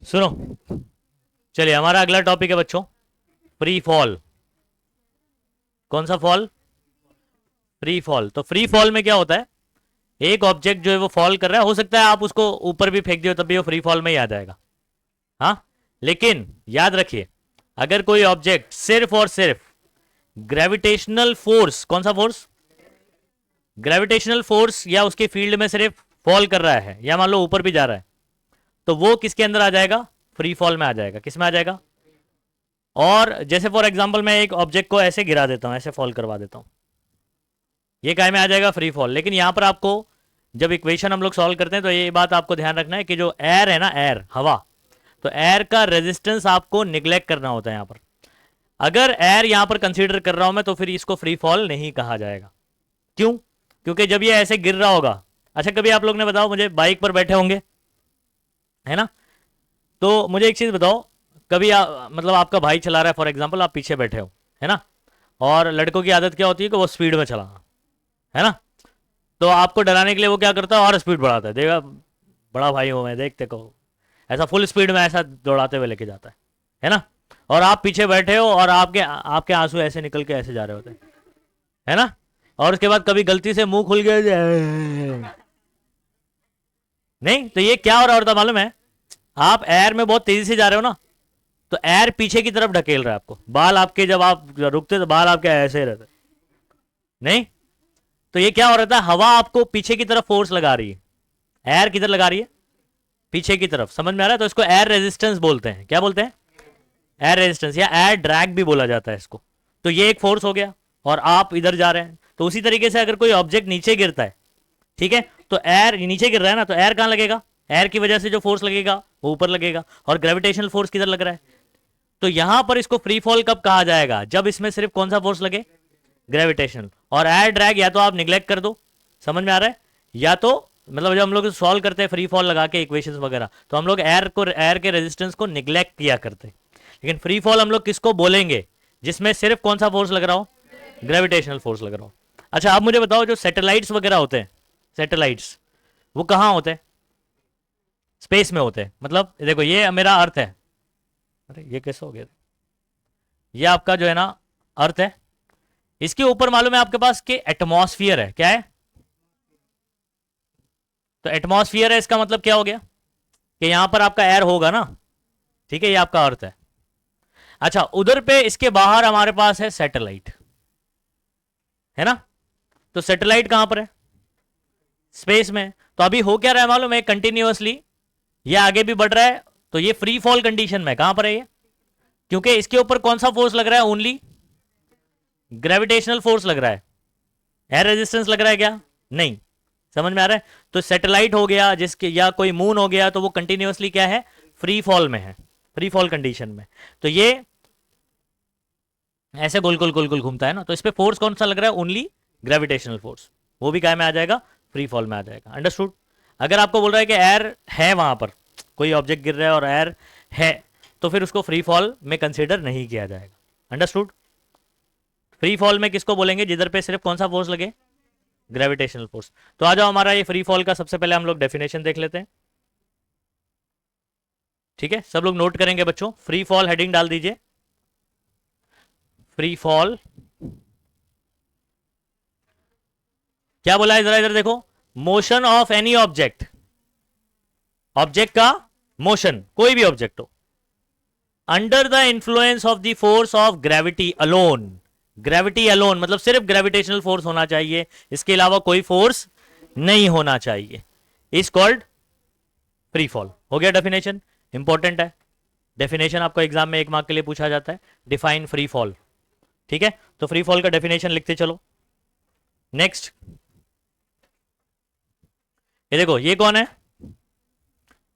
सुनो, चलिए हमारा अगला टॉपिक है बच्चों, फ्री फॉल। कौन सा फॉल? Free fall. तो फ्री फॉल में क्या होता है, एक ऑब्जेक्ट जो है वो फॉल कर रहा है, हो सकता है आप उसको ऊपर भी फेंक दियो तब भी वो फ्री फॉल में ही आ जाएगा। हाँ, लेकिन याद रखिए, अगर कोई ऑब्जेक्ट सिर्फ और सिर्फ ग्रेविटेशनल फोर्स, कौन सा फोर्स? ग्रेविटेशनल फोर्स या उसके फील्ड में सिर्फ फॉल कर रहा है, या मान लो ऊपर भी जा रहा है, तो वो किसके अंदर आ जाएगा? फ्री फॉल में आ जाएगा। किस में आ जाएगा? और जैसे फॉर एग्जांपल मैं एक ऑब्जेक्ट को ऐसे गिरा देता हूं, ऐसे फॉल करवा देता हूं, ये काय में आ जाएगा? Free fall. लेकिन यहां पर आपको जब इक्वेशन हम लोग सॉल्व करते हैं तो ये बात आपको ध्यान रखना है कि जो एयर है ना, एयर, हवा, तो एयर का रेजिस्टेंस आपको निग्लेक्ट करना होता है यहां पर। अगर एयर यहां पर कंसीडर कर रहा हूं मैं, तो फिर इसको फ्री फॉल नहीं कहा जाएगा। क्यों? क्योंकि जब ये ऐसे गिर रहा होगा, अच्छा कभी आप लोग ने बताओ मुझे, बाइक पर बैठे होंगे, है ना, तो मुझे एक चीज बताओ, कभी मतलब आपका भाई चला रहा है फॉर एग्जांपल, आप पीछे बैठे हो, है ना, और लड़कों की आदत क्या होती है कि वो स्पीड में चलाना, है ना, तो आपको डराने के लिए वो क्या करता है, और स्पीड बढ़ाता है, देखा बड़ा भाई हूं मैं, देखते को, ऐसा फुल स्पीड में ऐसा दौड़ाते हुए लेके जाता है ना, और आप पीछे बैठे हो और आपके आपके आंसू ऐसे निकल के ऐसे जा रहे होते हैं, है ना, और उसके बाद कभी गलती से मुंह खुल गया नहीं, तो ये क्या हो रहा होता मालूम है, आप एयर में बहुत तेजी से जा रहे हो ना, तो एयर पीछे की तरफ ढकेल रहा है आपको, बाल आपके जब आप रुकते तो बाल आपके ऐसे ही रहते नहीं, तो ये क्या हो रहा था, हवा आपको पीछे की तरफ फोर्स लगा रही है, एयर किधर लगा रही है? पीछे की तरफ। समझ में आ रहा है? तो इसको एयर रेजिस्टेंस बोलते हैं। क्या बोलते हैं? एयर रेजिस्टेंस, या एयर ड्रैग भी बोला जाता है इसको। तो ये एक फोर्स हो गया, और आप इधर जा रहे हैं, तो उसी तरीके से अगर कोई ऑब्जेक्ट नीचे गिरता है, ठीक है, तो एयर नीचे गिर रहा है ना, तो एयर कहां लगेगा? एयर की वजह से जो फोर्स लगेगा वो ऊपर लगेगा, और ग्रेविटेशनल फोर्स किधर लग रहा है? तो यहां पर इसको फ्री फॉल कब कहा जाएगा? जब इसमें सिर्फ कौन सा फोर्स लगे? ग्रेविटेशनल। और एयर ड्रैग या तो आप निग्लेक्ट कर दो, समझ में आ रहा है, या तो मतलब जब हम लोग सॉल्व करते हैं फ्री फॉल लगा के इक्वेशंस वगैरह, तो हम लोग एयर के रेजिस्टेंस को निग्लेक्ट किया करते हैं। लेकिन फ्री फॉल हम लोग किसको बोलेंगे? जिसमें सिर्फ कौन सा फोर्स लग रहा हो? ग्रेविटेशनल फोर्स लग रहा हो। अच्छा आप मुझे बताओ, जो सैटेलाइट्स वगैरह होते हैं, सैटेलाइट्स वो कहाँ होते हैं? स्पेस में होते हैं। मतलब देखो ये मेरा अर्थ है, अरे ये कैसे हो गया, ये आपका जो है ना अर्थ है, इसके ऊपर मालूम है आपके पास कि एटमॉस्फियर है। क्या है? तो एटमॉस्फियर है, इसका मतलब क्या हो गया कि यहां पर आपका एयर होगा ना, ठीक है, ये आपका अर्थ है। अच्छा उधर पे इसके बाहर हमारे पास है सैटेलाइट, है ना, तो सैटेलाइट कहां पर है? स्पेस में। तो अभी हो क्या रहा है मालूम है, कंटिन्यूअसली ये आगे भी बढ़ रहा है, तो ये फ्री फॉल कंडीशन में कहां पर है ये? क्योंकि इसके ऊपर कौन सा फोर्स लग रहा है? ओनली ग्रेविटेशनल फोर्स लग रहा है। एयर रेजिस्टेंस लग रहा है क्या? नहीं। समझ में आ रहा है? तो सैटेलाइट हो गया जिसके, या कोई मून हो गया, तो वो कंटिन्यूअसली क्या है? फ्री फॉल में है, फ्री फॉल कंडीशन में। तो ये ऐसे गोल गोल गोल गोल घूमता है ना, तो इस पे फोर्स कौन सा लग रहा है? Only gravitational force. वो भी क्या में आ जाएगा? फ्री फॉल में आ जाएगा। अंडरस्टूड? अगर आपको बोल रहा है कि एयर है वहां पर, कोई ऑब्जेक्ट गिर रहा है और एयर है, तो फिर उसको फ्री फॉल में कंसिडर नहीं किया जाएगा। अंडरस्टूड? फ्री फॉल में किसको बोलेंगे? जिधर पे सिर्फ कौन सा फोर्स लगे? Gravitational force. तो आ जाओ, हमारा ये फ्री फॉल का सबसे पहले हम लोग डेफिनेशन देख लेते हैं। ठीक है, सब लोग नोट करेंगे बच्चों, फ्री फॉल हेडिंग डाल दीजिए। फ्री फॉल क्या बोला है, जरा इधर देखो, motion of any object, object का मोशन, कोई भी ऑब्जेक्ट हो, under the influence of the force of gravity alone. Gravity alone मतलब सिर्फ ग्रेविटेशनल फोर्स होना चाहिए, इसके अलावा कोई फोर्स नहीं होना चाहिए, इज कॉल्ड फ्री फॉल। हो गया डेफिनेशन, इंपॉर्टेंट है डेफिनेशन, आपको एग्जाम में 1 मार्क के लिए पूछा जाता है, डिफाइन फ्री फॉल। ठीक है, तो फ्री फॉल का डेफिनेशन लिखते चलो। नेक्स्ट, ये देखो, ये कौन है?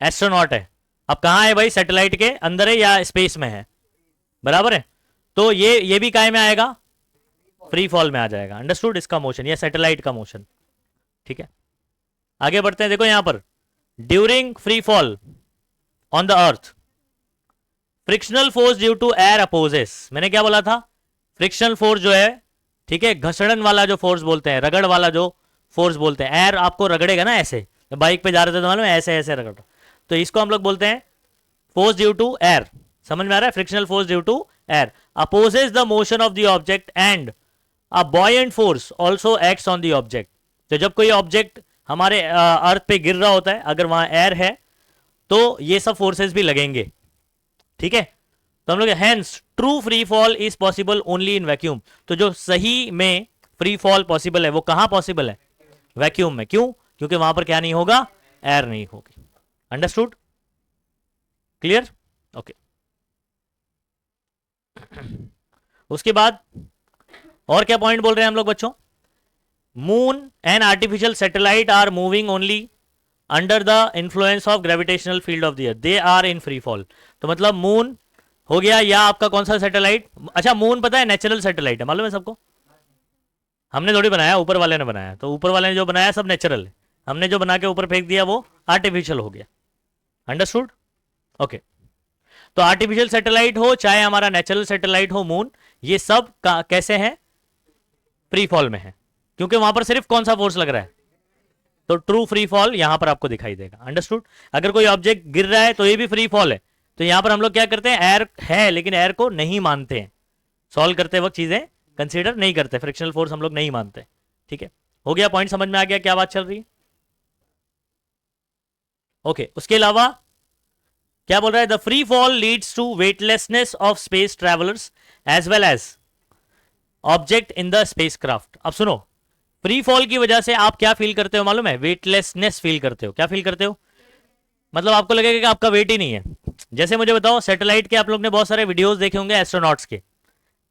एस्ट्रोनॉट है। अब कहां है भाई? सैटेलाइट के अंदर है या स्पेस में है? बराबर है, तो ये भी काय में आएगा? फ्री फॉल में आ जाएगा। अंडरस्टूड? इसका मोशन या सैटेलाइट का मोशन। ठीक है, आगे बढ़ते हैं। देखो यहां पर, during free fall on the earth, frictional force due to air opposes. मैंने क्या बोला था? फ्रिक्शनल फोर्स जो है, ठीक है, घसड़न वाला जो फोर्स बोलते हैं, रगड़ वाला जो फोर्स बोलते हैं, एयर आपको रगड़ेगा ना ऐसे, बाइक पे जा रहे थे तो मालूम है, ऐसे ऐसे रगड़, तो इसको हम लोग बोलते हैं फोर्स ड्यू टू एयर, समझ में आ रहा है, frictional force due to air opposes the motion of the object and a buoyant force also acts on the object. तो जब कोई ऑब्जेक्ट हमारे अर्थ पे गिर रहा होता है, अगर वहां एयर है तो ये सब फोर्सेस भी लगेंगे, ठीक है। तो हम लोग hence true free fall is possible only in vacuum. तो जो सही में फ्री फॉल पॉसिबल है वो कहां पॉसिबल है, वैक्यूम में। क्यों, क्योंकि वहां पर क्या नहीं होगा, एयर नहीं होगी। Understood, clear, okay. उसके बाद और क्या पॉइंट बोल रहे हैं हम लोग बच्चों, moon and artificial satellite are moving only under the influence of gravitational field of the earth, they are in free fall. तो मतलब मून हो गया या आपका कौन सा सैटेलाइट, अच्छा मून पता है नेचुरल सैटेलाइट है, मालूम है सबको, हमने थोड़ी बनाया, ऊपर वाले ने बनाया। तो ऊपर वाले ने जो बनाया सब नेचुरल है, हमने जो बना के ऊपर फेंक दिया वो आर्टिफिशियल हो गया। Understood, okay. तो आर्टिफिशियल सैटेलाइट हो चाहे हमारा नेचुरल सैटेलाइट हो मून, ये सब कैसे हैं, फ्री फॉल में है, क्योंकि वहां पर सिर्फ कौन सा फोर्स लग रहा है, तो ट्रू फ्री फॉल यहां पर आपको दिखाई देगा। अंडरस्टूड, अगर कोई ऑब्जेक्ट गिर रहा है तो ये भी फ्री फॉल है। तो यहां पर हम लोग क्या करते हैं, एयर है लेकिन एयर को नहीं मानते हैं, सॉल्व करते वक्त चीजें कंसीडर नहीं करते, फ्रिक्शनल फोर्स हम लोग नहीं मानते, ठीक है। हो गया, पॉइंट समझ में आ गया क्या बात चल रही है, ओके। उसके अलावा क्या बोल रहा है, the free fall leads to weightlessness of space travellers as well as object in the space craft. अब सुनो, फ्री फॉल की वजह से आप क्या फील करते हो मालूम है, वेटलेसनेस फील करते हो। क्या फील करते हो, मतलब आपको लगेगा कि आपका वेट ही नहीं है। जैसे मुझे बताओ, सैटेलाइट के आप लोग ने बहुत सारे वीडियोस देखे होंगे एस्ट्रोनॉट्स के,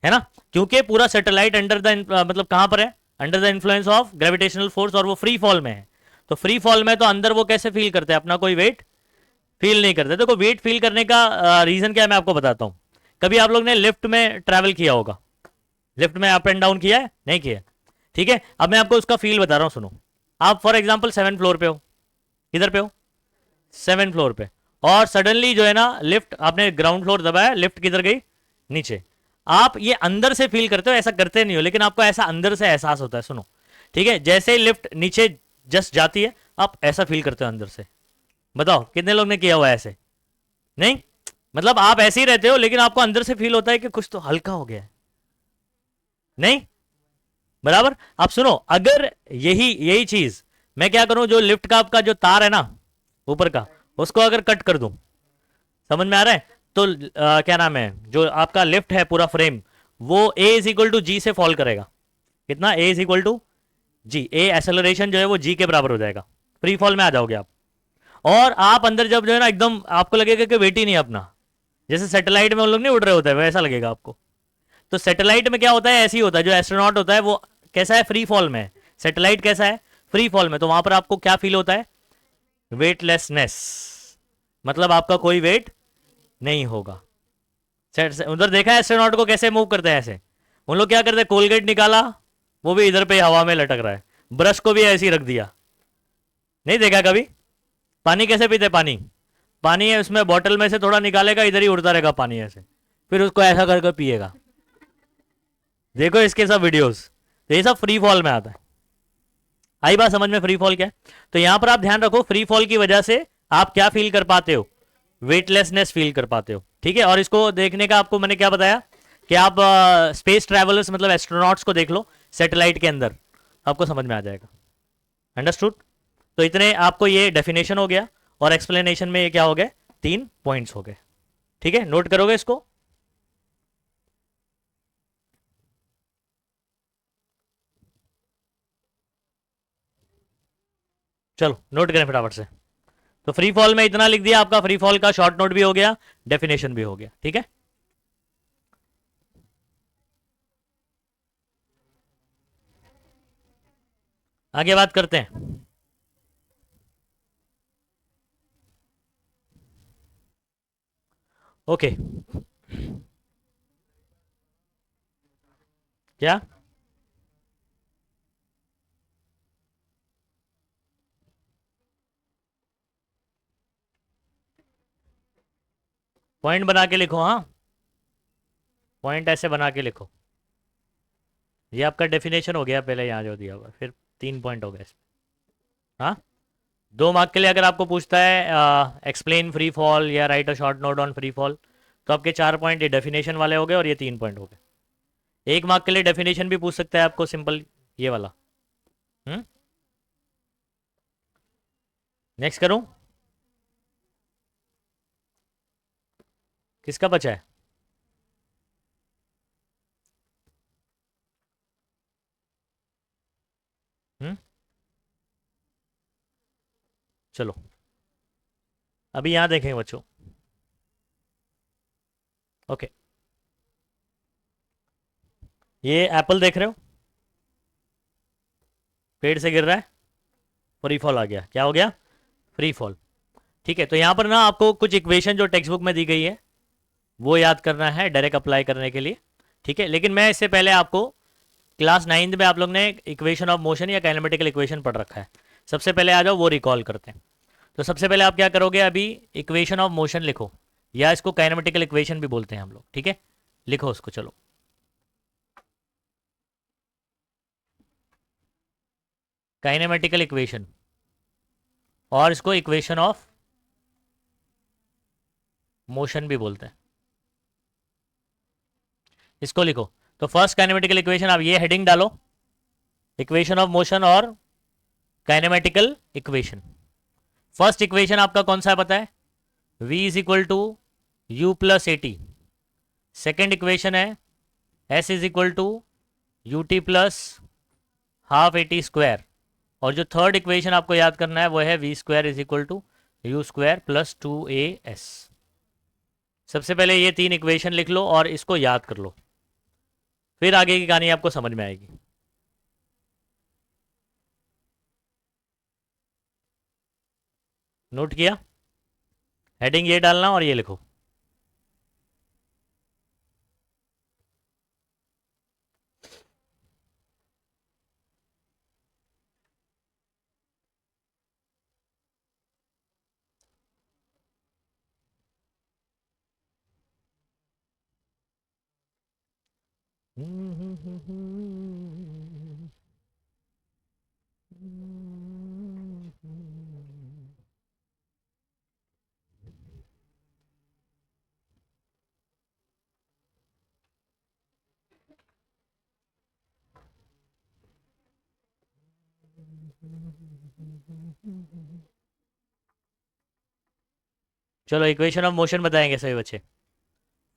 है ना, क्योंकि पूरा सैटेलाइट अंडर द मतलब कहां पर है, under the influence of gravitational force, और वो फ्री फॉल में है। तो फ्री फॉल में तो अंदर वो कैसे फील करते हैं, अपना कोई वेट फील नहीं करते। देखो वेट फील करने का रीजन क्या है मैं आपको बताता हूं। कभी आप लोग ने लिफ्ट में ट्रैवल किया होगा, लिफ्ट में अप एंड डाउन किया है, नहीं किया, ठीक है। अब मैं आपको उसका फील बता रहा हूं, सुनो। आप फॉर एग्जांपल 7 फ्लोर पे हो, किधर पे हो, 7 फ्लोर पे, और सडनली जो है ना लिफ्ट आपने ग्राउंड फ्लोर दबाया, लिफ्ट किधर गई, नीचे। आप ये अंदर से फील करते हो, ऐसा करते नहीं हो लेकिन आपको ऐसा अंदर से एहसास होता है, सुनो, ठीक है। जैसे ही लिफ्ट नीचे जस्ट जाती है आप ऐसा फील करते हो अंदर से। बताओ कितने लोग ने किया हुआ है ऐसे, नहीं, मतलब आप ऐसे ही रहते हो लेकिन आपको अंदर से फील होता है कि कुछ तो हल्का हो गया है, नहीं, बराबर। आप सुनो, अगर यही यही चीज मैं क्या करूं, जो लिफ्ट का आपका जो तार है ना ऊपर का, उसको अगर कट कर दूं, समझ में आ रहा है, तो क्या नाम है, जो आपका लिफ्ट है पूरा फ्रेम, वो A is equal to g से फॉल करेगा। कितना, A is equal to g, A acceleration जो है वो जी के बराबर हो जाएगा, फ्री फॉल में आ जाओगे आप। और आप अंदर जब जो है ना एकदम आपको लगेगा कि वेट ही नहीं अपना, जैसे सैटेलाइट में उन लोग नहीं उड़ रहे होते हैं वैसा लगेगा आपको। तो सैटेलाइट में क्या होता है, ऐसे ही होता है, जो एस्ट्रोनॉट होता है वो कैसा है, फ्री फॉल में है। सैटेलाइट कैसा है, फ्री फॉल में। तो वहां पर आपको क्या फील होता है, वेटलेसनेस, मतलब आपका कोई वेट नहीं होगा। उधर देखा है एस्ट्रोनॉट को कैसे मूव करते हैं, ऐसे उन लोग क्या करते हैं, कोलगेट निकाला वो भी इधर पे हवा में लटक रहा है, ब्रश को भी ऐसे ही रख दिया, नहीं देखा कभी। पानी कैसे पीते, पानी पानी है उसमें बॉटल में से थोड़ा निकालेगा, इधर ही उड़ता रहेगा पानी ऐसे, फिर उसको ऐसा करके पिएगा। देखो इसके सब वीडियोस, तो ये सब फ्री फॉल में आता है। आई बात समझ में, फ्री फॉल क्या है। तो यहां पर आप ध्यान रखो, फ्री फॉल की वजह से आप क्या फील कर पाते हो, वेटलेसनेस फील कर पाते हो, ठीक है। और इसको देखने का आपको मैंने क्या बताया कि आप स्पेस ट्रैवलर्स मतलब एस्ट्रोनॉट्स को देख लो सैटेलाइट के अंदर, आपको समझ में आ जाएगा। अंडरस्टूड, तो इतने आपको ये डेफिनेशन हो गया और एक्सप्लेनेशन में ये क्या हो गए, 3 पॉइंट्स हो गए, ठीक है। नोट करोगे इसको, चलो नोट करें फटाफट से। तो फ्री फॉल में इतना लिख दिया, आपका फ्री फॉल का शॉर्ट नोट भी हो गया, डेफिनेशन भी हो गया, ठीक है। आगे बात करते हैं। ओके, क्या पॉइंट बना के लिखो, हाँ पॉइंट ऐसे बना के लिखो। ये आपका डेफिनेशन हो गया, पहले यहाँ जो दिया हुआ, फिर 3 पॉइंट हो गए इसमें, हाँ 2 मार्क के लिए अगर आपको पूछता है एक्सप्लेन फ्री फॉल या right a short note on free fall, तो आपके 4 पॉइंट ये डेफिनेशन वाले हो गए और ये 3 पॉइंट हो गए। 1 मार्क के लिए डेफिनेशन भी पूछ सकता है आपको, सिंपल ये वाला। हम्म। नेक्स्ट करूं? किसका बचा है? हम्म। चलो अभी यहाँ देखेंगे बच्चों। ओके, ये एप्पल देख रहे हो, पेड़ से गिर रहा है, फ्री फॉल आ गया। क्या हो गया? Free fall. ठीक है, तो यहाँ पर ना आपको कुछ इक्वेशन जो टेक्स्ट बुक में दी गई है वो याद करना है डायरेक्ट अप्लाई करने के लिए। ठीक है, लेकिन मैं इससे पहले आपको क्लास 9 में आप लोग ने इक्वेशन ऑफ मोशन या काइनेमेटिकल इक्वेशन पढ़ रखा है। सबसे पहले आ जाओ वो रिकॉल करते हैं। तो सबसे पहले आप क्या करोगे, अभी इक्वेशन ऑफ मोशन लिखो, या इसको काइनेमेटिकल इक्वेशन भी बोलते हैं हम लोग। ठीक है, लिखो उसको। चलो, काइनेमेटिकल इक्वेशन, और इसको इक्वेशन ऑफ मोशन भी बोलते हैं। इसको लिखो। तो फर्स्ट काइनेमेटिकल इक्वेशन, आप ये हेडिंग डालो, इक्वेशन ऑफ मोशन और काइनेमेटिकल इक्वेशन। फर्स्ट इक्वेशन आपका कौन सा है पता है? v is equal to you plus A t. Second equation है s is equal to u T plus half A T square. और जो थर्ड इक्वेशन आपको याद करना है वो है v square is equal to u square plus 2as। सबसे पहले ये 3 इक्वेशन लिख लो और इसको याद कर लो, फिर आगे की कहानी आपको समझ में आएगी। नोट किया? हेडिंग ये डालना और ये लिखो। चलो इक्वेशन ऑफ मोशन बताएंगे सभी बच्चे।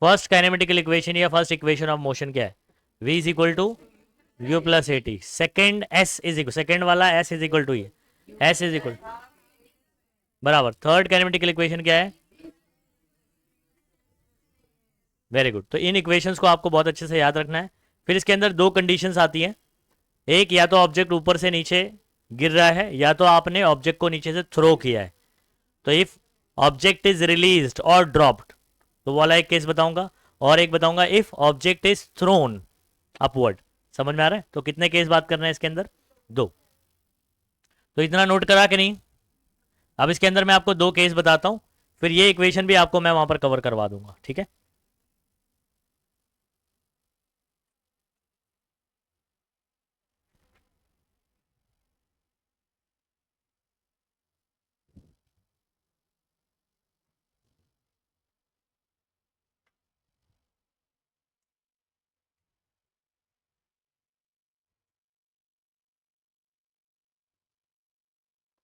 फर्स्ट काइनेमेटिकल इक्वेशन या फर्स्ट इक्वेशन ऑफ मोशन क्या है? v is equal to you plus A t. Second s is equal, second वाला s इज इक्वल टू ये, s इज इक्वल बराबर। थर्ड काइनेमेटिकल इक्वेशन क्या है? Very good. तो इन इक्वेशंस को आपको बहुत अच्छे से याद रखना है। फिर इसके अंदर 2 कंडीशंस आती हैं। एक, या तो ऑब्जेक्ट ऊपर से नीचे गिर रहा है, या तो आपने ऑब्जेक्ट को नीचे से थ्रो किया है। तो इफ ऑब्जेक्ट इज रिलीज्ड और ड्रॉप्ड, तो वाला एक केस बताऊंगा। और एक बताऊंगा if object is throne upward. समझ में आ रहा है? तो कितने केस बात करना है इसके अंदर? 2। तो इतना नोट करा कि नहीं? अब इसके अंदर मैं आपको 2 केस बताता हूं, फिर ये इक्वेशन भी आपको मैं वहां पर कवर करवा दूंगा। ठीक है?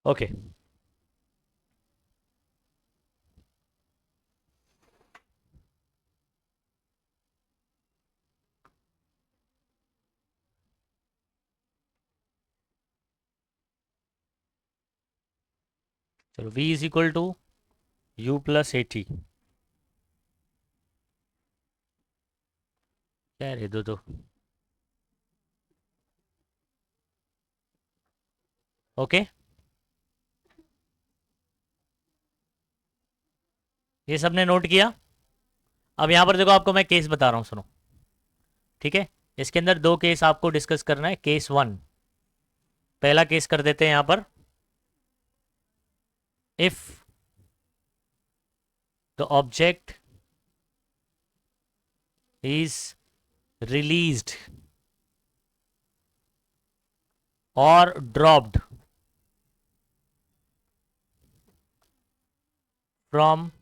ओके, चलो v is equal to you plus A t. क्या है दो? ओके, ये सबने नोट किया? अब यहां पर देखो, आपको मैं केस बता रहा हूं, सुनो। ठीक है, इसके अंदर 2 केस आपको डिस्कस करना है। केस 1, पहला केस कर देते हैं यहां पर। If the object is released और dropped from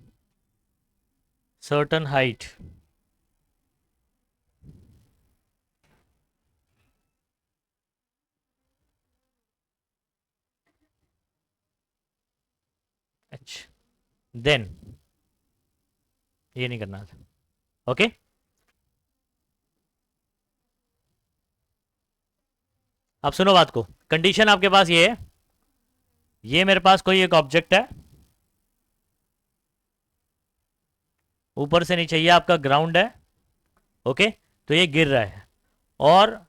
certain height h, then ये नहीं करना था। ओके, अब सुनो बात को। कंडीशन आपके पास ये है, ये मेरे पास कोई एक ऑब्जेक्ट है, ऊपर से नीचे ये आपका ग्राउंड है। ओके, तो ये गिर रहा है और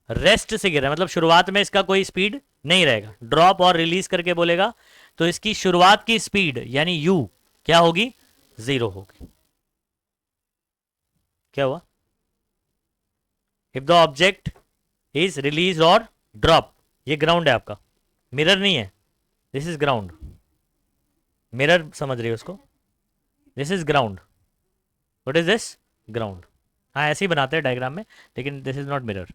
रेस्ट से गिर रहा है, मतलब शुरुआत में इसका कोई स्पीड नहीं रहेगा, ड्रॉप और रिलीज करके बोलेगा तो इसकी शुरुआत की स्पीड यानी यू क्या होगी, 0 होगी। क्या हुआ, if the object is release और ड्रॉप, ये ग्राउंड है आपका, मिरर नहीं है, दिस इज ग्राउंड, मिरर समझ रही हो उसको, this is ground, what is this, ground. हाँ ऐसे ही बनाते हैं डायग्राम में, लेकिन दिस इज नॉट मिरर।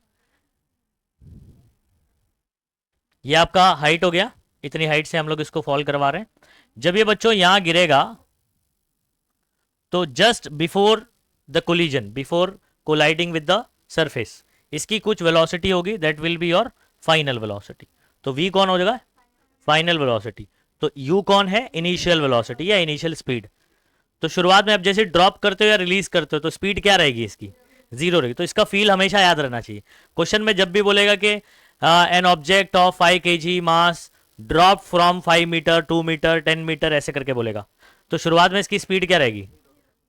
ये आपका हाइट हो गया, इतनी हाइट से हम लोग इसको फॉल करवा रहे हैं। जब ये बच्चों यहां गिरेगा तो just before the collision, before colliding with the surface, इसकी कुछ वेलोसिटी होगी, that will be your final velocity. तो v कौन हो जाएगा, फाइनल वेलोसिटी। तो u कौन है, इनिशियल वेलोसिटी या इनिशियल स्पीड। तो शुरुआत में आप जैसे ड्रॉप करते हो या रिलीज करते हो तो स्पीड क्या रहेगी इसकी, 0 रहेगी। तो इसका फील हमेशा याद रहना चाहिए। क्वेश्चन में जब भी बोलेगा कि an object of 5 kg mass drop from 5 metre 2 metre 10 metre ऐसे करके बोलेगा, तो शुरुआत में इसकी स्पीड क्या रहेगी,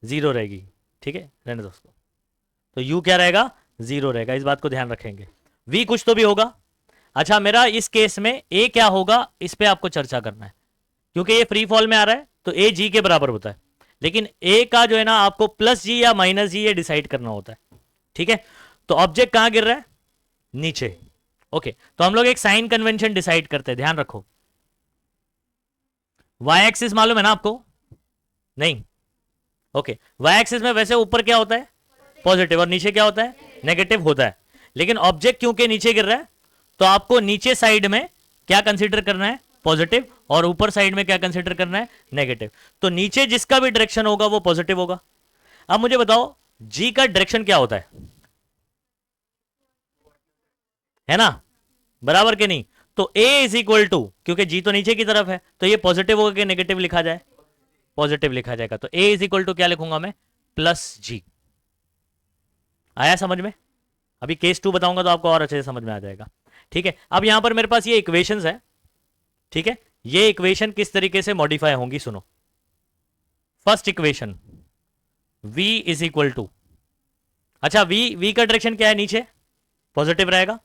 0 रहेगी। ठीक है रहने दोस्तों, तो u क्या रहेगा, 0 रहेगा, इस बात को ध्यान रखेंगे। v कुछ तो भी होगा। अच्छा मेरा इस केस में a क्या होगा, इस पे आपको चर्चा करना है, क्योंकि ये फ्री फॉल में आ रहा है तो a g के बराबर होता है, लेकिन a का जो है ना आपको प्लस जी या माइनस जी ये डिसाइड करना होता है। ठीक है, तो ऑब्जेक्ट कहां गिर रहा है, नीचे। ओके, तो हम लोग एक साइन कन्वेंशन डिसाइड करते हैं, ध्यान रखो। वाई एक्सिस मालूम है ना आपको, नहीं, ओके, वाई एक्सिस में वैसे ऊपर क्या होता है, पॉजिटिव, और नीचे क्या होता है, नेगेटिव होता है। लेकिन ऑब्जेक्ट क्योंकि नीचे गिर रहा है तो आपको नीचे साइड में क्या कंसीडर करना है, पॉजिटिव, और ऊपर साइड में क्या कंसीडर करना है, नेगेटिव। तो नीचे जिसका भी डायरेक्शन होगा वो पॉजिटिव होगा। अब मुझे बताओ जी का डायरेक्शन क्या होता है ना, बराबर के नहीं। तो a इज इक्वल टू, क्योंकि g तो नीचे की तरफ है तो ये पॉजिटिव होगा कि नेगेटिव लिखा जाए, पॉजिटिव लिखा जाएगा। तो a इज इक्वल टू क्या लिखूंगा मैं, प्लस जी। आया समझ में, अभी केस 2 बताऊंगा तो आपको और अच्छे से समझ में आ जाएगा। ठीक है, अब यहां पर मेरे पास ये इक्वेशंस है। ठीक है, ये इक्वेशन किस तरीके से मॉडिफाई होंगी सुनो। First equation v is equal to, अच्छा v का डायरेक्शन क्या है, नीचे, पॉजिटिव रहेगा।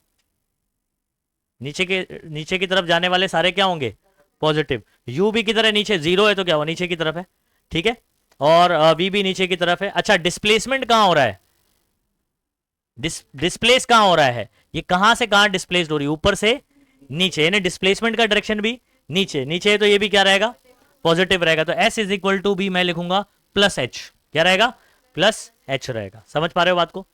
नीचे की तरफ जाने वाले सारे क्या होंगे, पॉजिटिव। u भी किधर है, नीचे, 0 है तो क्या हुआ, नीचे की तरफ है। ठीक है, और v भी नीचे की तरफ है। अच्छा डिस्प्लेसमेंट कहां हो रहा है, डिस्प्लेस कहां हो रहा है, ये कहां से कहां डिस्प्लेस्ड हो रही है, ऊपर से नीचे, यानी डिस्प्लेसमेंट का डायरेक्शन भी नीचे, नीचे है तो ये भी क्या रहेगा, पॉजिटिव रहेगा। तो s इज इक्वल टू भी मैं लिखूंगा प्लस h, क्या रहेगा, प्लस h रहेगा। समझ पा रहे हो बात को।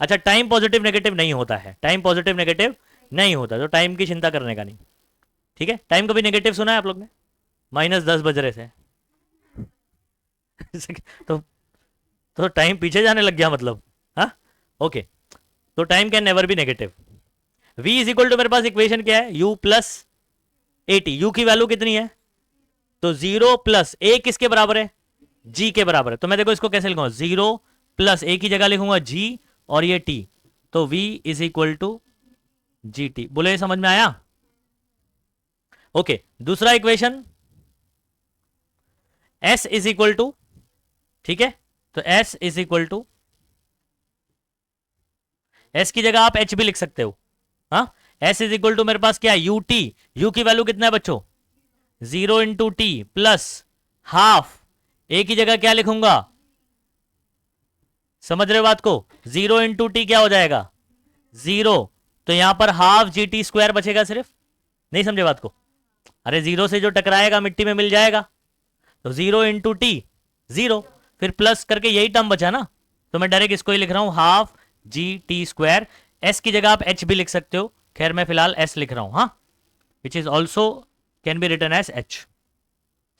अच्छा टाइम पॉजिटिव नेगेटिव नहीं होता है, टाइम पॉजिटिव नेगेटिव नहीं होता, तो टाइम की चिंता करने का नहीं। ठीक है, टाइम कभी नेगेटिव सुना है आप लोग ने, -10 बज रहे थे तो टाइम पीछे जाने लग गया मतलब, हाँ ओके। तो time can never be negative. v is equal to मेरे पास इक्वेशन क्या है, u प्लस 80, u की वैल्यू कितनी है, तो 0 प्लस a किसके बराबर है, g के बराबर है। तो मैं देखो इसको कैसे लिखूंगा, 0 प्लस a की जगह लिखूंगा g और ये t, तो v is equal to ji t. बोले ये समझ में आया। ओके, दूसरा equation s is equal to, ठीक है, तो s is equal to, s की जगह आप h भी लिख सकते हो। हाँ, s इज इक्वल टू मेरे पास क्या है, यू टी, u की वैल्यू कितना है बच्चों, 0 into T plus half, a की जगह क्या लिखूंगा, समझ रहे हो बात को, 0 इंटू टी क्या हो जाएगा, 0, तो यहां पर हाफ जी टी स्क्वायर बचेगा सिर्फ। नहीं समझे बात को, अरे 0 से जो टकराएगा मिट्टी में मिल जाएगा, तो 0 इंटू टी 0, फिर प्लस करके यही टर्म बचा ना, तो मैं डायरेक्ट इसको ही लिख रहा हूं half G T square. S की जगह आप एच भी लिख सकते हो, खैर मैं फिलहाल एस लिख रहा हूं, हाँ, which is also can be return as h.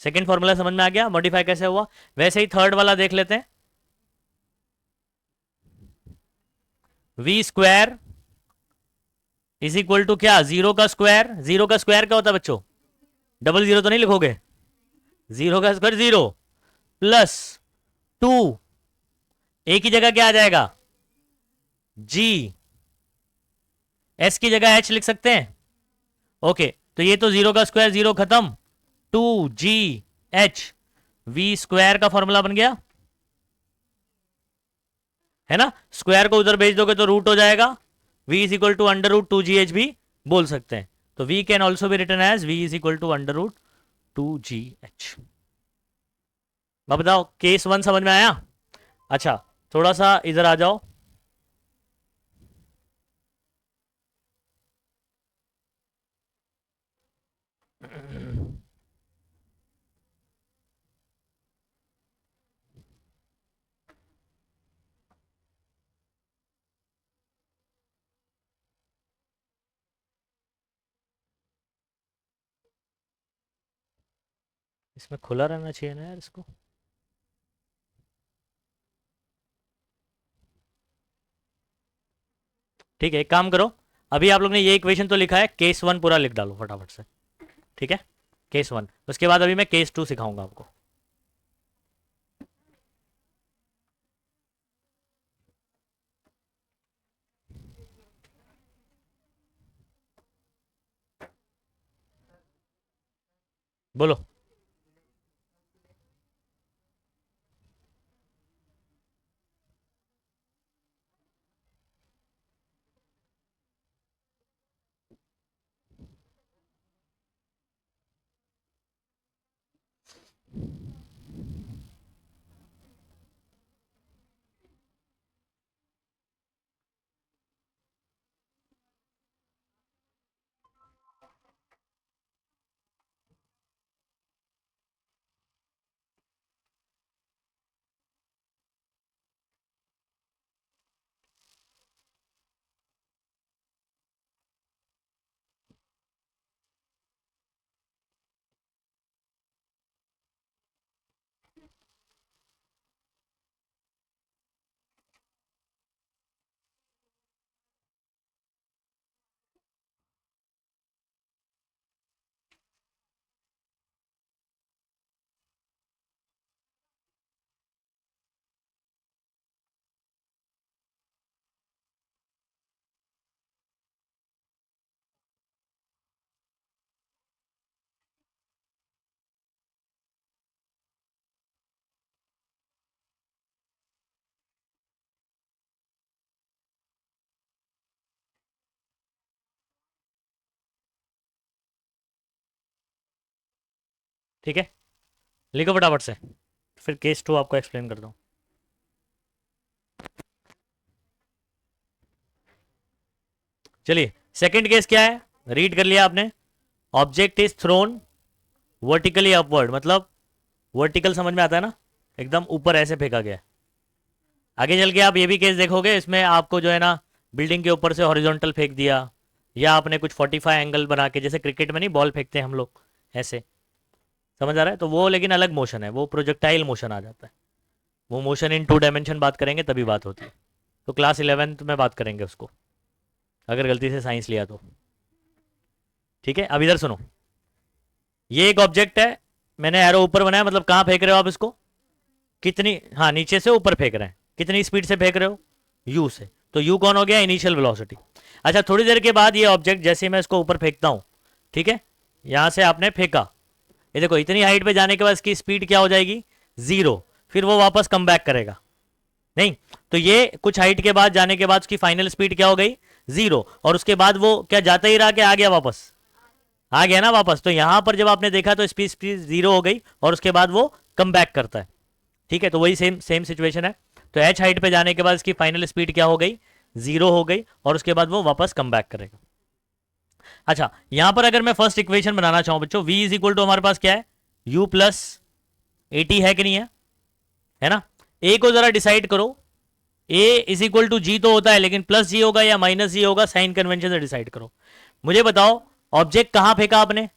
Second formula समझ में आ गया, मॉडिफाई कैसे हुआ। वैसे ही थर्ड वाला देख लेते हैं, V square is equal to क्या, जीरो का स्क्वायर। जीरो का स्क्वायर क्या होता है बच्चों, डबल जीरो तो नहीं लिखोगे, जीरो का स्क्वायर जीरो प्लस टू, ए की जगह क्या आ जाएगा, जी, एस की जगह एच लिख सकते हैं। ओके, तो ये तो जीरो का स्क्वायर जीरो खत्म, two G H, V square का फॉर्मूला बन गया है ना। स्क्वायर को उधर भेज दोगे तो रूट हो जाएगा, v is equal to under root two G H भी बोल सकते हैं। तो v can also be written as v is equal to under root two G H. अब बताओ केस वन समझ में आया। अच्छा थोड़ा सा इधर आ जाओ, इसमें खुला रहना चाहिए ना यार इसको। ठीक है, एक काम करो, अभी आप लोग ने ये इक्वेशन तो लिखा है, केस वन पूरा लिख डालो फटाफट से। ठीक है, केस वन, उसके बाद अभी मैं केस टू सिखाऊंगा आपको। बोलो। ठीक है, लिखो फटाफट से, फिर केस टू आपको एक्सप्लेन करता हूँ। चलिए सेकंड केस क्या है, रीड कर लिया आपने। Object is thrown vertically upward, मतलब वर्टिकल समझ में आता है ना, एकदम ऊपर ऐसे फेंका गया। आगे चल के आप ये भी केस देखोगे, इसमें आपको जो है ना बिल्डिंग के ऊपर से हॉरिजॉन्टल फेंक दिया, या आपने कुछ 45 एंगल बना के, जैसे क्रिकेट में नहीं बॉल फेंकते हैं हम लोग ऐसे, समझ आ रहा है, तो वो लेकिन अलग मोशन है, वो प्रोजेक्टाइल मोशन आ जाता है। वो मोशन इन टू डायमेंशन बात करेंगे तभी बात होती है, तो क्लास 11th में बात करेंगे उसको, अगर गलती से साइंस लिया तो। ठीक है, अब इधर सुनो, ये एक ऑब्जेक्ट है, मैंने एरो ऊपर बनाया, मतलब कहाँ फेंक रहे हो आप इसको, कितनी, हाँ नीचे से ऊपर फेंक रहे हैं, कितनी स्पीड से फेंक रहे हो, यू से, तो यू कौन हो गया, इनिशियल वेलोसिटी। अच्छा थोड़ी देर के बाद ये ऑब्जेक्ट जैसे मैं इसको ऊपर फेंकता हूँ, ठीक है, यहां से आपने फेंका, ये देखो इतनी हाइट पे जाने के बाद इसकी स्पीड क्या हो जाएगी, जीरो, फिर वो वापस कम बैक करेगा, नहीं, तो ये कुछ हाइट के बाद जाने के बाद उसकी फाइनल स्पीड क्या हो गई, जीरो, और उसके बाद वो क्या जाता ही रहा कि आ गया वापस, आ गया ना वापस। तो यहां पर जब आपने देखा तो स्पीड जीरो हो गई और उसके बाद वो कम बैक करता है। ठीक है, तो वही सेम सेम सिचुएशन है, तो एच हाइट पे जाने के बाद इसकी फाइनल स्पीड क्या हो गई, जीरो हो गई, और उसके बाद वो वापस कम बैक करेगा। अच्छा यहां पर अगर मैं फर्स्ट इक्वेशन बनाना चाहूं बच्चों, v इज इक्वल टू हमारे पास क्या है, u प्लस ए टी है कि नहीं है ना। a को जरा डिसाइड करो, a इज इक्वल टू जी तो होता है, लेकिन प्लस जी होगा या माइनस जी होगा, साइन कन्वेंशन से डिसाइड करो। मुझे बताओ ऑब्जेक्ट कहां फेंका आपने,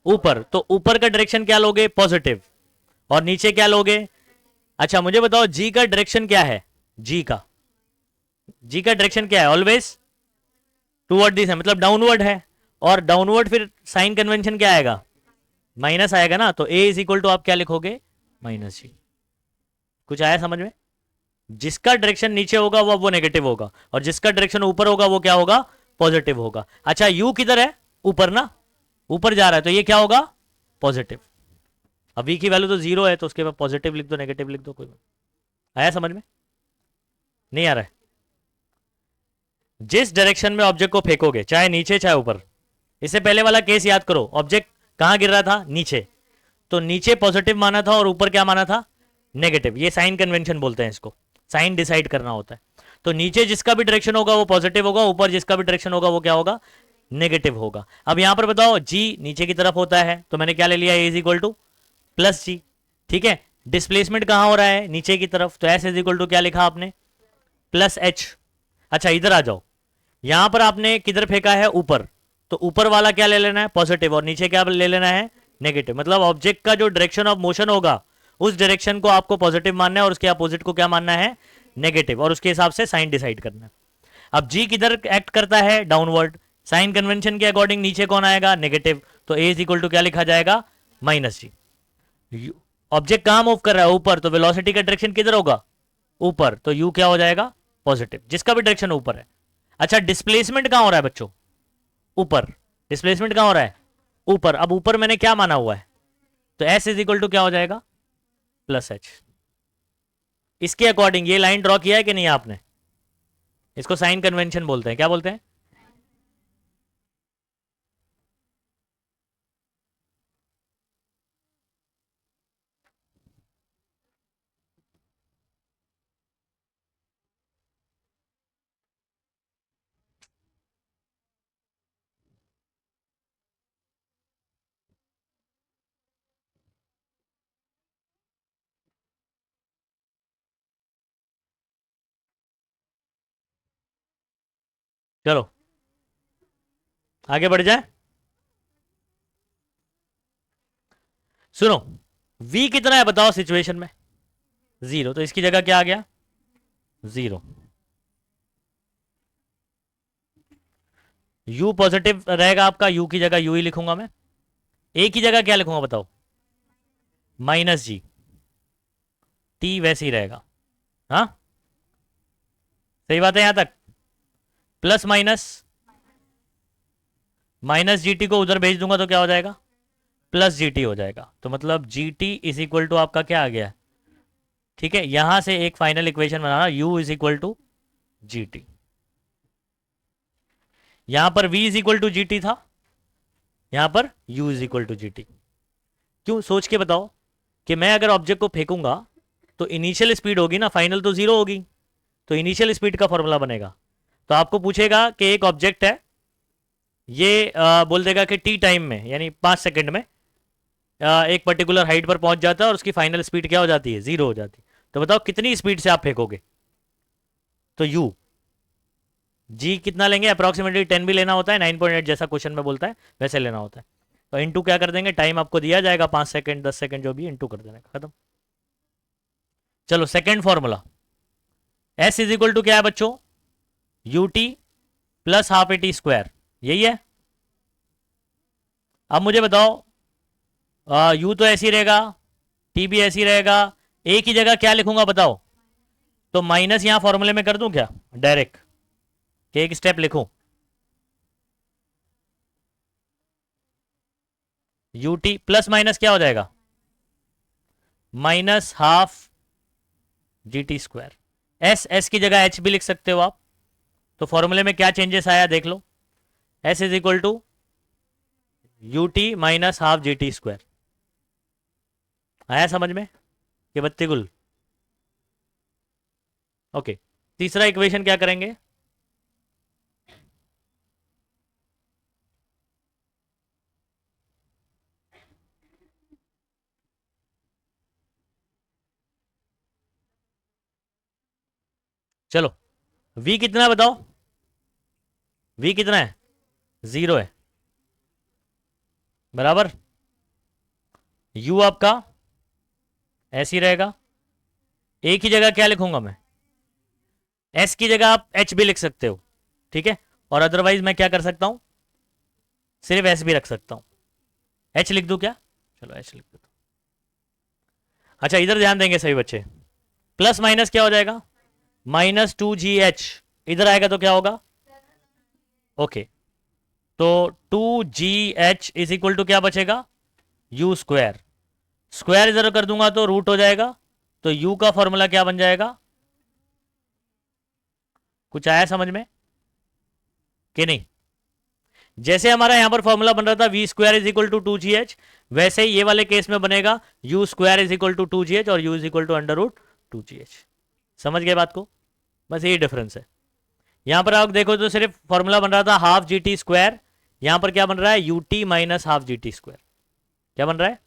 ऊपर, तो ऊपर का डायरेक्शन क्या लोगे? पॉजिटिव। और नीचे क्या लोगे? अच्छा मुझे बताओ जी का डायरेक्शन क्या है? जी का डायरेक्शन क्या है? ऑलवेज टूवर्ड दिस है, मतलब डाउनवर्ड है। और डाउनवर्ड फिर साइन कन्वेंशन क्या आएगा? माइनस आएगा ना, तो ए इज इक्वल टू आप क्या लिखोगे? माइनस जी। कुछ आया समझ में? जिसका डायरेक्शन नीचे होगा वो नेगेटिव होगा, और जिसका डायरेक्शन ऊपर होगा वो क्या होगा? पॉजिटिव होगा। अच्छा यू किधर है? ऊपर ना, ऊपर जा रहा है, तो ये क्या होगा? पॉजिटिव। अब वी की वैल्यू तो जीरो है, तो उसके बाद पॉजिटिव लिख दो, नेगेटिव लिख दो, कोई। आया समझ में? नहीं आ रहा है? जिस डायरेक्शन में ऑब्जेक्ट को फेंकोगे, चाहे नीचे चाहे ऊपर, इससे पहले वाला केस याद करो, ऑब्जेक्ट कहां गिर रहा था? नीचे। तो नीचे पॉजिटिव माना था और ऊपर क्या माना था? नेगेटिव। ये साइन कन्वेंशन बोलते हैं इसको, साइन डिसाइड करना होता है। तो नीचे जिसका भी डायरेक्शन होगा वो पॉजिटिव होगा, ऊपर जिसका भी डायरेक्शन होगा वो क्या होगा? नेगेटिव होगा। अब यहां पर बताओ जी नीचे की तरफ होता है, तो मैंने क्या ले लिया? ए इज इक्वल टू प्लस जी। ठीक है, डिस्प्लेसमेंट कहां हो रहा है? नीचे की तरफ, तो एस इज इक्वल टू क्या लिखा आपने? Plus H. अच्छा इधर आ जाओ, यहां पर आपने किधर फेंका है? ऊपर। तो ऊपर वाला क्या ले लेना है? पॉजिटिव। और नीचे क्या ले लेना है? नेगेटिव। मतलब ऑब्जेक्ट का जो डायरेक्शन ऑफ मोशन होगा उस डायरेक्शन को आपको पॉजिटिव मानना है और उसके अपोजिट को क्या मानना है? नेगेटिव। और उसके हिसाब से साइन डिसाइड करना है। अब जी किधर एक्ट करता है? डाउनवर्ड। साइन कन्वेंशन के अकॉर्डिंग नीचे कौन आएगा? नेगेटिव। तो ए इज इक्वल टू क्या लिखा जाएगा? माइनस जी। ऑब्जेक्ट कहां मूव कर रहा है? ऊपर, तो वेलोसिटी का डायरेक्शन किधर होगा? ऊपर, तो यू क्या हो जाएगा? पॉजिटिव, जिसका भी डायरेक्शन ऊपर है। अच्छा डिस्प्लेसमेंट कहां हो रहा है बच्चों? ऊपर। डिस्प्लेसमेंट कहां हो रहा है? ऊपर। अब ऊपर मैंने क्या माना हुआ है? तो एस इज इक्वल टू क्या हो जाएगा? Plus H. इसके अकॉर्डिंग ये लाइन ड्रॉ किया है कि नहीं आपने? इसको साइन कन्वेंशन बोलते हैं। क्या बोलते हैं? चलो आगे बढ़ जाए। सुनो, v कितना है बताओ सिचुएशन में? जीरो। तो इसकी जगह क्या आ गया? जीरो। u पॉजिटिव रहेगा आपका, u की जगह u ही लिखूंगा मैं। a की जगह क्या लिखूंगा बताओ? माइनस जी। t वैसे ही रहेगा। हाँ सही बात है यहां तक? Plus minus, minus G T को उधर भेज दूंगा तो क्या हो जाएगा? प्लस जी टी हो जाएगा। तो मतलब G T is equal to आपका क्या आ गया? ठीक है, यहां से एक फाइनल इक्वेशन बनाना, u is equal to ji T. यहां पर v is equal to ji T था, यहां पर u is equal to ji T. क्यों? सोच के बताओ कि मैं अगर ऑब्जेक्ट को फेंकूंगा तो इनिशियल स्पीड होगी ना, फाइनल तो जीरो होगी। तो इनिशियल स्पीड का फॉर्मूला बनेगा। तो आपको पूछेगा कि एक ऑब्जेक्ट है, ये बोल देगा कि टी टाइम में यानी 5 सेकंड में एक पर्टिकुलर हाइट पर पहुंच जाता है और उसकी फाइनल स्पीड क्या हो जाती है? जीरो हो जाती है। तो बताओ कितनी स्पीड से आप फेंकोगे? तो यू, जी कितना लेंगे? अप्रोक्सीमेटली 10 भी लेना होता है, 9.8 जैसा क्वेश्चन में बोलता है वैसे लेना होता है। तो इंटू क्या कर देंगे? टाइम आपको दिया जाएगा 5 सेकंड 10 सेकंड जो भी, इंटू कर देने का, खत्म। चलो second formula, S is equal to क्या है बच्चों? U T plus half A T square, यही है। अब मुझे बताओ यू तो ऐसी रहेगा, टी भी ऐसी रहेगा, ए की जगह क्या लिखूंगा बताओ? तो माइनस यहां फॉर्मूले में कर दूं क्या डायरेक्ट? एक स्टेप लिखूं, यू टी प्लस माइनस क्या हो जाएगा? Minus half G T square. S, S की जगह एच भी लिख सकते हो आप। तो फॉर्मूले में क्या चेंजेस आया देख लो, s is equal to u t minus half G T square. आया समझ में कि बत्ती गुल? ओके, तीसरा इक्वेशन क्या करेंगे? चलो v कितना है बताओ? v कितना है? जीरो है, बराबर। यू आपका ऐसे ही रहेगा, ए की जगह क्या लिखूंगा मैं, एस की जगह आप एच भी लिख सकते हो, ठीक है। और अदरवाइज मैं क्या कर सकता हूं, सिर्फ एस भी रख सकता हूं। एच लिख दूं क्या, चलो एच लिख देता हूं। अच्छा इधर ध्यान देंगे सभी बच्चे, प्लस माइनस क्या हो जाएगा, -2GH, इधर आएगा तो क्या होगा, ओके। तो 2GH इज इक्वल टू क्या बचेगा, यू स्क्वायर, स्क्वायर इधर कर दूंगा तो रूट हो जाएगा, तो यू का फॉर्मूला क्या बन जाएगा, कुछ आया समझ में कि नहीं। जैसे हमारा यहां पर फॉर्मूला बन रहा था V square is equal to 2GH, वैसे ही ये वाले केस में बनेगा U square is equal to 2GH और U is equal to under root 2GH। समझ गए बात को, बस यही डिफरेंस है। यहां पर आप देखो तो सिर्फ फॉर्मूला बन रहा था हाफ जी टी स्क्वायर, यहां पर क्या बन रहा है, you t minus half G T square. क्या बन रहा है,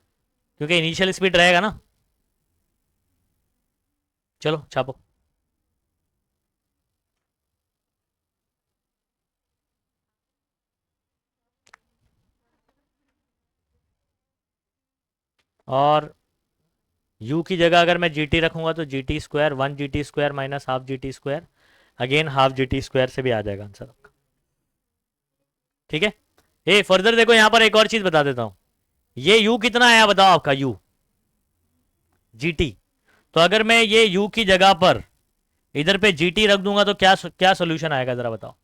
क्योंकि इनिशियल स्पीड रहेगा ना। चलो छापो। और u की जगह अगर मैं जी टी रखूंगा तो G T square, 1 GT square minus half G T square, again half G T square से भी आ जाएगा आंसर आपका, ठीक है। ए फर्दर देखो यहां पर एक और चीज बता देता हूं, ये u कितना आया बताओ आपका, u जी टी। तो अगर मैं ये u की जगह पर इधर पे जी टी रख दूंगा तो क्या क्या सोल्यूशन आएगा जरा बताओ।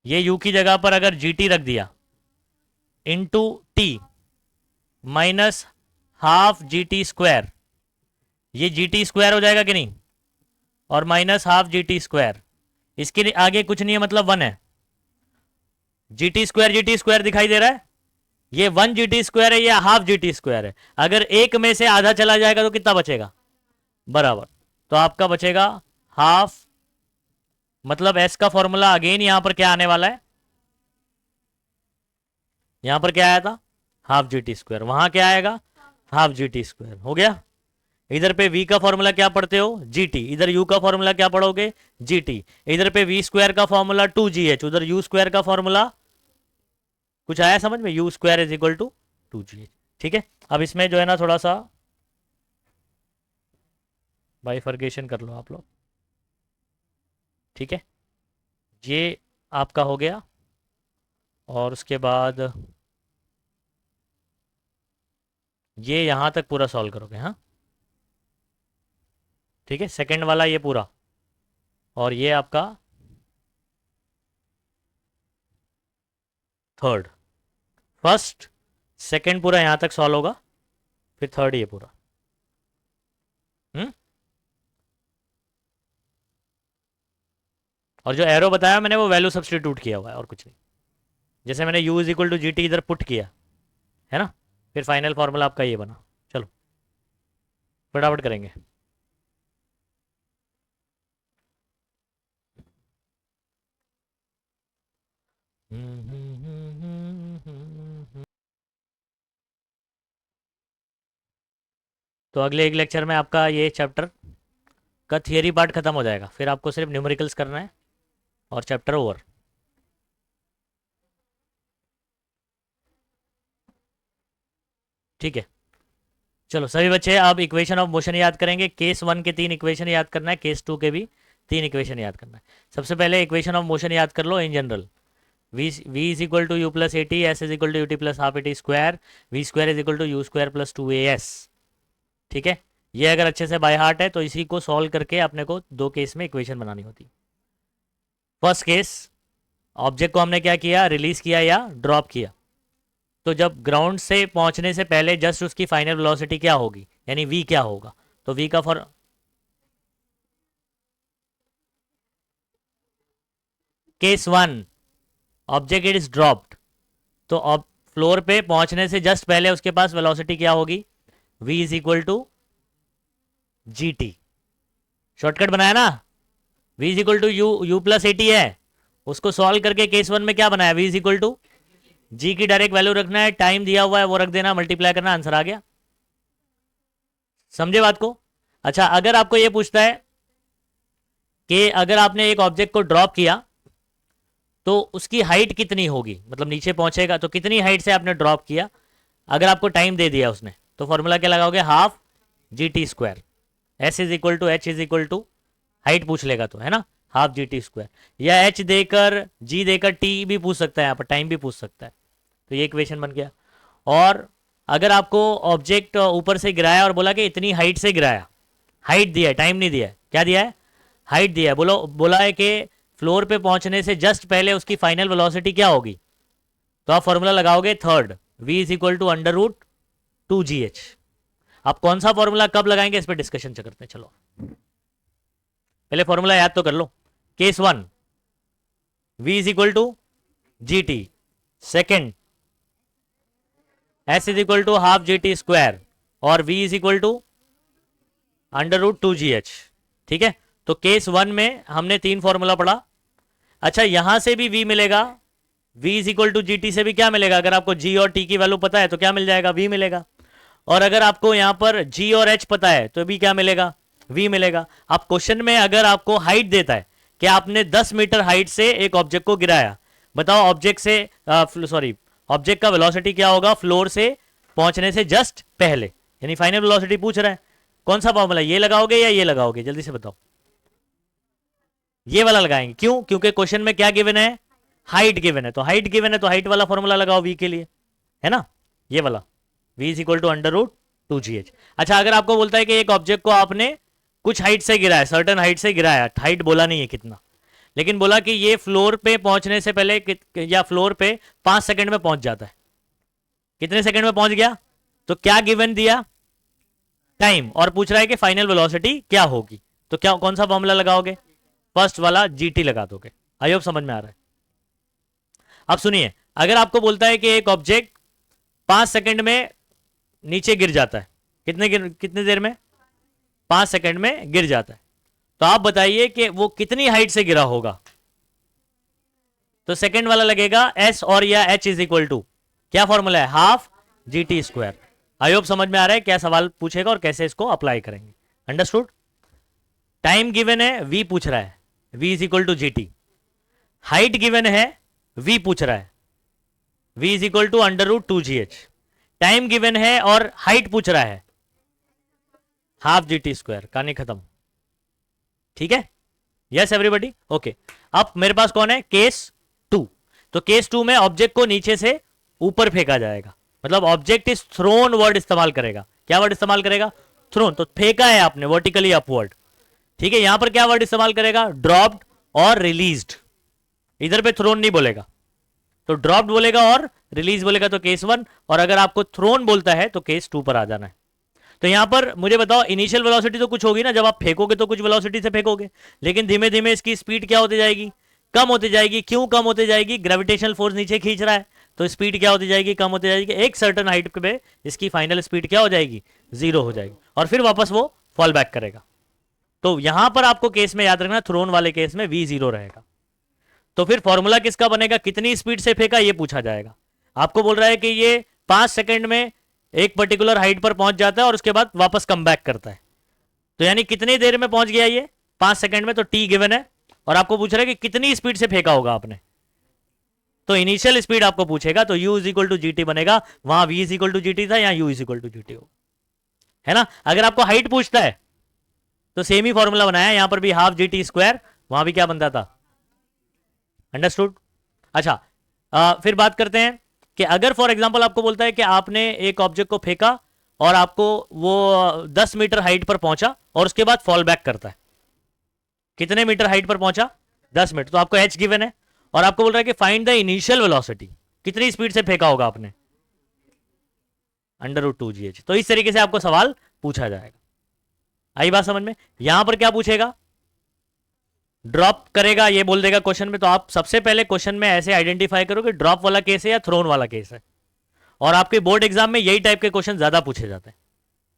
ये u की जगह पर अगर जी टी रख दिया into T minus half G T square, ये जी टी स्क्वायर हो जाएगा कि नहीं, और minus half G T square, इसके आगे कुछ नहीं है मतलब 1 है, जी टी स्क्वायर दिखाई दे रहा है, ये 1 GT स्क्वायर है, ये हाफ जी टी स्क्वायर है। अगर एक में से आधा चला जाएगा तो कितना बचेगा, बराबर। तो आपका बचेगा हाफ, मतलब एस का फॉर्मूला अगेन यहां पर क्या आने वाला है, यहां पर क्या आया था हाफ जी टी स्क्वायर, वहां क्या आएगा हाफ जी टी स्क्वायर, हो गया। इधर पे v का फॉर्मूला क्या पढ़ते हो, gt, इधर u का फॉर्मूला क्या पढ़ोगे, gt। इधर पे v स्क्वायर का फॉर्मूला 2gh, उधर u स्क्वायर का फॉर्मूला, कुछ आया समझ में, u square is equal to 2gh, ठीक है। अब इसमें जो है ना थोड़ा सा बाइफर्केशन कर लो आप लोग, ठीक है। ये आपका हो गया, और उसके बाद ये यहां तक पूरा सॉल्व करोगे, हाँ ठीक है, सेकंड वाला ये पूरा, और ये आपका थर्ड, फर्स्ट सेकंड पूरा यहां तक सॉल्व होगा, फिर थर्ड ये पूरा। हम्म। और जो एरो बताया मैंने वो वैल्यू सब्सटीट्यूट किया हुआ है और कुछ नहीं, जैसे मैंने u is equal to ji T इधर पुट किया है ना, फिर फाइनल फॉर्मूला आपका ये बना। चलो फटाफट करेंगे। तो अगले एक लेक्चर में आपका ये चैप्टर का थियरी पार्ट खत्म हो जाएगा, फिर आपको सिर्फ न्यूमेरिकल्स करना है और चैप्टर ओवर। ठीक है, चलो सभी बच्चे अब इक्वेशन ऑफ मोशन याद करेंगे। केस 1 के 3 इक्वेशन याद करना है, केस 2 के भी 3 इक्वेशन याद करना है। सबसे पहले इक्वेशन ऑफ मोशन याद कर लो in general, v is equal to you plus A t, s is equal to u T plus half A T square, v square is equal to u square plus 2as, ठीक है। ये अगर अच्छे से by heart है तो इसी को सॉल्व करके अपने को दो केस में इक्वेशन बनानी होती। फर्स्ट केस, ऑब्जेक्ट को हमने क्या किया, रिलीज किया या ड्रॉप किया, तो जब ग्राउंड से पहुंचने से पहले जस्ट उसकी फाइनल वेलोसिटी क्या होगी, यानी v क्या होगा, तो v का for case 1 object it is dropped, तो फ्लोर पे पहुंचने से जस्ट पहले उसके पास वेलोसिटी क्या होगी, v is equal to ji T, shortcut बनाया ना, v is equal to you plus A T है, उसको सॉल्व करके केस 1 में क्या बनाया, v इज इक्वल टू जी की डायरेक्ट वैल्यू रखना है, टाइम दिया हुआ है वो रख देना, मल्टीप्लाई करना, आंसर आ गया। समझे बात को। अच्छा अगर आपको ये पूछता है कि अगर आपने एक ऑब्जेक्ट को ड्रॉप किया तो उसकी हाइट कितनी होगी, मतलब नीचे पहुंचेगा तो कितनी हाइट से आपने ड्रॉप किया, अगर आपको टाइम दे दिया उसने तो फॉर्मूला क्या लगाओगे, half G T square. S is equal to H is equal to, height पूछ लेगा तो, है ना, हाफ जी टी स्क्वायर, या एच देकर जी देकर टी भी पूछ सकता है, यहाँ पर टाइम भी पूछ सकता है। तो ये इक्वेशन बन गया। और अगर आपको ऑब्जेक्ट ऊपर से गिराया और बोला कि इतनी हाइट से गिराया, हाइट दिया है, टाइम नहीं दिया है, क्या दिया है, हाइट दिया है, बोला है कि फ्लोर पे पहुंचने से जस्ट पहले उसकी फाइनल वेलोसिटी क्या होगी, तो आप फॉर्मूला लगाओगे third, v is equal to under root 2gh। आप कौन सा फॉर्मूला कब लगाएंगे इस पर डिस्कशन करते हैं। चलो पहले फॉर्मूला याद तो कर लो। Case 1 v is equal to ji t, second s is equal to half G T square, और v is equal to under root 2gh। ठीक है, तो केस 1 में हमने 3 फॉर्मूला पढ़ा। अच्छा यहां से भी v मिलेगा, v is equal to ji T से भी क्या मिलेगा, अगर आपको g और t की वैल्यू पता है तो क्या मिल जाएगा, v मिलेगा। और अगर आपको यहां पर g और h पता है तो भी क्या मिलेगा, v मिलेगा। अब क्वेश्चन में अगर आपको हाइट देता है कि आपने 10 मीटर हाइट से एक ऑब्जेक्ट को गिराया, बताओ ऑब्जेक्ट से ऑब्जेक्ट का वेलोसिटी क्या होगा फ्लोर से पहुंचने से जस्ट पहले, यानी फाइनल वेलोसिटी पूछ रहा है। कौन सा फॉर्मूला, ये लगाओगे या ये लगाओगे, जल्दी से बताओ। ये वाला लगाएंगे, क्यों, क्योंकि क्वेश्चन में क्या गिवन है, हाइट गिवन है, तो हाइट गिवन है तो हाइट वाला फॉर्मूला लगाओ v के लिए, है ना, ये वाला v is equal to under root 2gh। अच्छा अगर आपको बोलता है कि एक ऑब्जेक्ट को आपने कुछ हाइट से गिराया, सर्टन हाइट से गिराया, हाइट बोला नहीं है कितना, लेकिन बोला कि ये फ्लोर पे पहुंचने से पहले या फ्लोर पे 5 सेकंड में पहुंच जाता है, कितने सेकंड में पहुंच गया, तो क्या गिवन दिया, टाइम, और पूछ रहा है कि फाइनल वेलोसिटी क्या होगी, तो क्या कौन सा फॉर्मूला लगाओगे, फर्स्ट वाला जीटी लगा दोगे। आई होप समझ में आ रहा है। अब सुनिए, अगर आपको बोलता है कि एक ऑब्जेक्ट 5 सेकंड में नीचे गिर जाता है, कितने देर में, 5 सेकंड में गिर जाता है, तो आप बताइए कि वो कितनी हाइट से गिरा होगा, तो सेकंड वाला लगेगा एस, और या एच इज इक्वल टू क्या फॉर्मूला है, half G T square. I hope समझ में आ रहा है क्या सवाल पूछेगा और कैसे इसको अप्लाई करेंगे। अंडरस्टूड। टाइम गिवन है, v पूछ रहा है, v is equal to ji T. Height given है, v पूछ रहा है, v is equal to under root 2gh। Time given है और हाइट पूछ रहा है, हाफ जी टी स्क्वायर। कहानी खत्म। ठीक है, यस एवरीबॉडी, ओके। अब मेरे पास कौन है, केस 2। तो केस 2 में ऑब्जेक्ट को नीचे से ऊपर फेंका जाएगा, मतलब ऑब्जेक्ट इज थ्रोन वर्ड इस्तेमाल करेगा। क्या वर्ड इस्तेमाल करेगा, थ्रोन, तो फेंका है आपने वर्टिकली अपवर्ड। ठीक है, यहां पर क्या वर्ड इस्तेमाल करेगा, ड्रॉप्ड और रिलीज्ड। इधर पे थ्रोन नहीं बोलेगा, तो ड्रॉप्ड बोलेगा और रिलीज बोलेगा तो केस 1, और अगर आपको थ्रोन बोलता है तो केस 2 पर आ जाना है। तो यहां पर मुझे बताओ, इनिशियल वेलोसिटी तो कुछ होगी ना, जब आप फेंकोगे तो कुछ वेलोसिटी से फेंकोगे, लेकिन धीमे धीमे इसकी स्पीड क्या होती जाएगी, कम होती जाएगी। क्यों कम होती जाएगी, ग्रेविटेशनल फोर्स नीचे खींच रहा है, तो स्पीड क्या होती जाएगी, कम होती जाएगी। एक सर्टन हाइट पे इसकी फाइनल स्पीड क्या हो जाएगी, 0 हो जाएगी, और फिर वापस वो फॉल बैक करेगा। तो यहां पर आपको केस में याद रखना, थ्रोन वाले केस में v 0 रहेगा। तो फिर फॉर्मूला किसका बनेगा, कितनी स्पीड से फेंका ये पूछा जाएगा। आपको बोल रहा है कि ये 5 सेकंड में एक पर्टिकुलर हाइट पर पहुंच जाता है और उसके बाद वापस कम बैक करता है, तो यानी कितनी देर में पहुंच गया ये, 5 सेकंड में, तो t गिवन है, और आपको पूछ रहा है कि कितनी स्पीड से फेंका होगा आपने, तो इनिशियल स्पीड आपको पूछेगा, तो u is equal to ji T बनेगा। वहां v is equal to ji T था, यहां u is equal to ji T होगा, है ना। अगर आपको हाइट पूछता है तो सेम ही फॉर्मूला बनाया, यहां पर भी हाफ जी टी स्क्वायर, वहां भी क्या बनता था, अंडरस्टूड। अच्छा फिर बात करते हैं कि अगर फॉर एग्जांपल आपको बोलता है कि आपने एक ऑब्जेक्ट को फेंका और आपको वो 10 मीटर हाइट पर पहुंचा और उसके बाद फॉल बैक करता है, कितने मीटर हाइट पर पहुंचा, 10 मीटर, तो आपको h गिवन है, और आपको बोल रहा है कि फाइंड द इनिशियल वेलोसिटी, कितनी स्पीड से फेंका होगा आपने, अंडर रूट 2gh। तो इस तरीके से आपको सवाल पूछा जाएगा। आई बात समझ में। यहां पर क्या पूछेगा, ड्रॉप करेगा, ये बोल देगा क्वेश्चन में, तो आप सबसे पहले क्वेश्चन में ऐसे आइडेंटिफाई करो कि ड्रॉप वाला केस है या थ्रोन वाला केस है, और आपके बोर्ड एग्जाम में यही टाइप के क्वेश्चन ज्यादा पूछे जाते हैं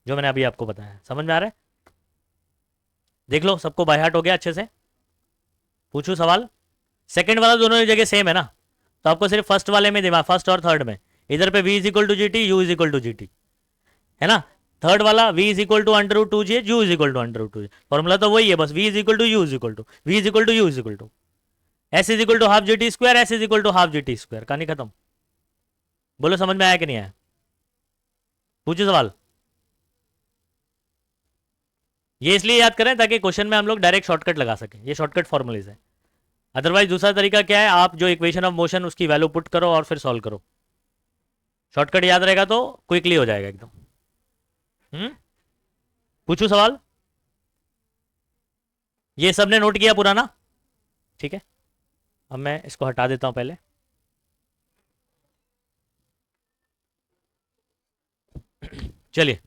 जो मैंने अभी आपको बताया। समझ में आ रहा है, देख लो सबको बाय हार्ट हो गया अच्छे से। पूछू सवाल, सेकंड वाला दोनों जगह सेम है ना, तो आपको सिर्फ फर्स्ट वाले में दिमाग, फर्स्ट और थर्ड में, इधर पे v is equal to ji T, U is equal to ji T, है ना। थर्ड वाला v is equal to under root 2gh, U is equal to under root 2gh, formula तो वही है, बस v is equal to U is equal to, v is equal to U is equal to, s is equal to half G T square, s is equal to half G T square. कहानी खत्म। बोलो समझ में आया कि नहीं आया। पूछो सवाल। ये इसलिए याद करें ताकि क्वेश्चन में हम लोग डायरेक्ट शॉर्टकट लगा सकें, ये शॉर्टकट फॉर्मुलेज है। अदरवाइज दूसरा तरीका क्या है, आप जो इक्वेशन ऑफ मोशन उसकी वैल्यू पुट करो और फिर सॉल्व करो। शॉर्टकट याद रहेगा तो क्विकली हो जाएगा एकदम। पूछू सवाल। ये सबने नोट किया पूरा ना? ठीक है, अब मैं इसको हटा देता हूं पहले। चलिए